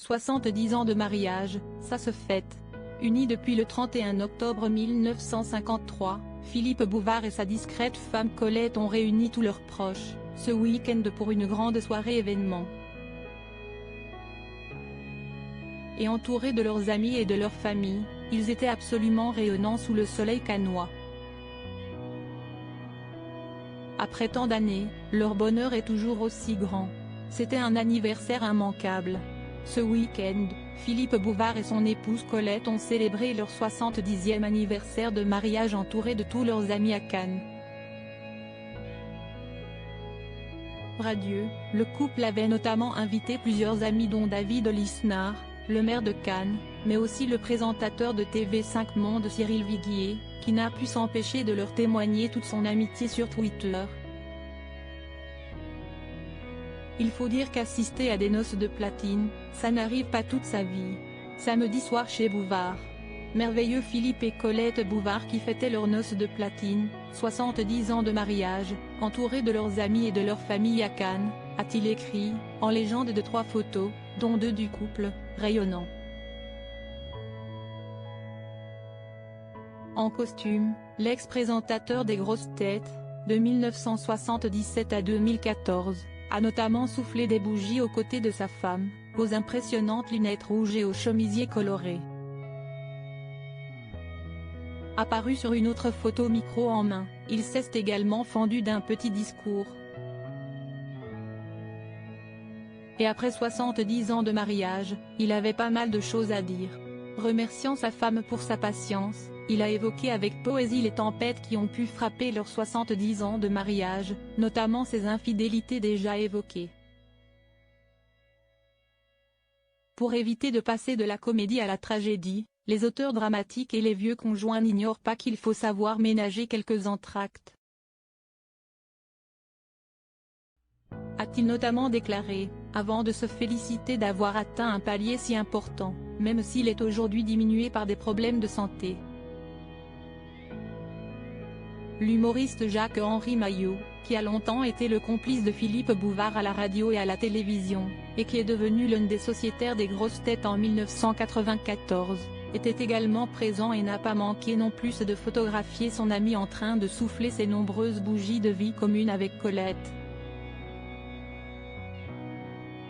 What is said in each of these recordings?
70 ans de mariage, ça se fête. Unis depuis le 31 octobre 1953, Philippe Bouvard et sa discrète femme Colette ont réuni tous leurs proches, ce week-end pour une grande soirée événement. Et entourés de leurs amis et de leur famille, ils étaient absolument rayonnants sous le soleil cannois. Après tant d'années, leur bonheur est toujours aussi grand. C'était un anniversaire immanquable. Ce week-end, Philippe Bouvard et son épouse Colette ont célébré leur 70e anniversaire de mariage entourés de tous leurs amis à Cannes. Radieux, le couple avait notamment invité plusieurs amis dont David Lisnard, le maire de Cannes, mais aussi le présentateur de TV5 Monde Cyril Viguier, qui n'a pu s'empêcher de leur témoigner toute son amitié sur Twitter. Il faut dire qu'assister à des noces de platine, ça n'arrive pas toute sa vie. Samedi soir chez Bouvard. Merveilleux Philippe et Colette Bouvard qui fêtaient leurs noces de platine, 70 ans de mariage, entourés de leurs amis et de leur famille à Cannes, a-t-il écrit, en légende de 3 photos, dont 2 du couple, rayonnant. En costume, l'ex-présentateur des grosses têtes, de 1977 à 2014, a notamment soufflé des bougies aux côtés de sa femme, aux impressionnantes lunettes rouges et aux chemisiers colorés. Apparu sur une autre photo micro en main, il s'est également fendu d'un petit discours. Et après 70 ans de mariage, il avait pas mal de choses à dire. Remerciant sa femme pour sa patience, il a évoqué avec poésie les tempêtes qui ont pu frapper leurs 70 ans de mariage, notamment ses infidélités déjà évoquées. Pour éviter de passer de la comédie à la tragédie, les auteurs dramatiques et les vieux conjoints n'ignorent pas qu'il faut savoir ménager quelques entr'actes. A-t-il notamment déclaré, avant de se féliciter d'avoir atteint un palier si important, même s'il est aujourd'hui diminué par des problèmes de santé. L'humoriste Jacques-Henri Maillot, qui a longtemps été le complice de Philippe Bouvard à la radio et à la télévision, et qui est devenu l'un des sociétaires des grosses têtes en 1994, était également présent et n'a pas manqué non plus de photographier son ami en train de souffler ses nombreuses bougies de vie commune avec Colette.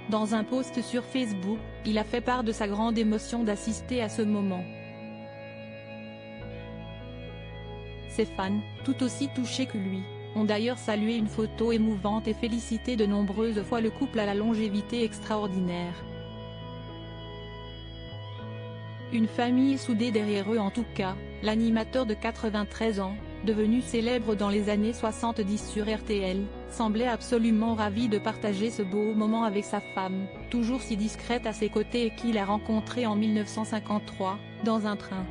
Dans un post sur Facebook, il a fait part de sa grande émotion d'assister à ce moment. Ses fans, tout aussi touchés que lui, ont d'ailleurs salué une photo émouvante et félicité de nombreuses fois le couple à la longévité extraordinaire. Une famille soudée derrière eux en tout cas, l'animateur de 93 ans, devenu célèbre dans les années 70 sur RTL, semblait absolument ravi de partager ce beau moment avec sa femme, toujours si discrète à ses côtés et qu'il a rencontrée en 1953, dans un train.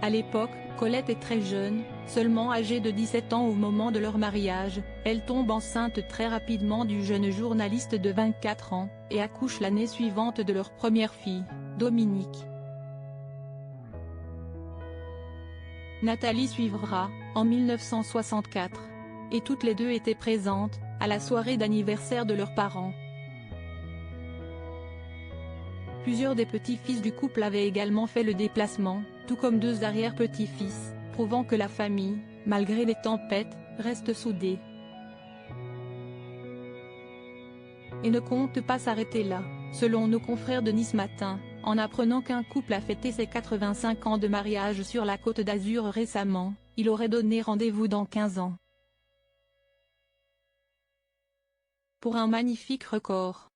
À l'époque, Colette est très jeune, seulement âgée de 17 ans au moment de leur mariage, elle tombe enceinte très rapidement du jeune journaliste de 24 ans, et accouche l'année suivante de leur première fille, Dominique. Nathalie suivra, en 1964. Et toutes les deux étaient présentes, à la soirée d'anniversaire de leurs parents. Plusieurs des petits-fils du couple avaient également fait le déplacement, tout comme 2 arrière-petits-fils, prouvant que la famille, malgré les tempêtes, reste soudée. Et ne compte pas s'arrêter là, selon nos confrères de Nice Matin, en apprenant qu'un couple a fêté ses 85 ans de mariage sur la Côte d'Azur récemment, il aurait donné rendez-vous dans 15 ans. Pour un magnifique record.